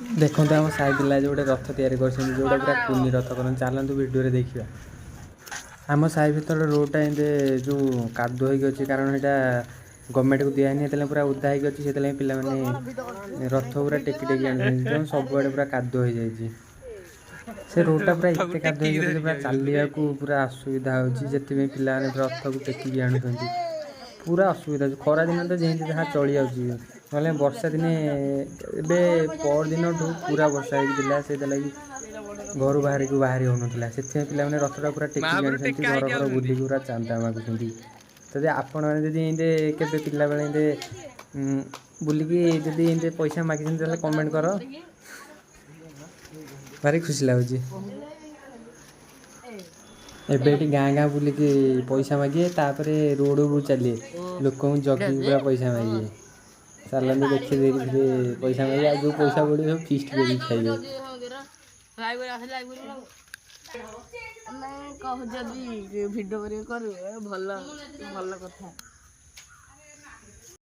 देखो आम साई पिला जो गोटे रथ तैयारी कर जोटा पूरा कुनी रथ कर चलतु वीडियो देखा आम साई भर रोडटा एमती जो कादुआ होगी कारण यहाँ गवर्नमेंट को दिखाई पूरा उदा होगी अच्छी से पे रथ पूरा टेकी टेकी आनी सबुआड़े पूरा कादुआ हो जाए से रोडटा पूरा एत कादुआ पूरा चलने को पूरा असुविधा होती पिला रथ को टेकिकी आणुंट पूरा असुविधा खरा दिन तो जमी जहाँ चली जाऊँगी ना वर्षा दिने ए पर दिन पूरा वर्षा होता से लगी घर बाहर को बाहरी होना से पे रथटा पूरा टेकिकी आनी घर घर बुलिक पूरा चांदा मागुंट तो आपण मैंने के पिला बेले बुलिकी जदि एमती पैसा मागी कमेंट कर भारी खुशी लगुच एबेटी गाँ गाँ बुलिकी पैसा मागे तापर रोड को चलिए लोक जगि पूरा पैसा मागे चलते देखिए धीरे धीरे पैसा मागे जो पैसा बढ़े सब फिस्ट कर खाइए भिडियो कर भल भल कथा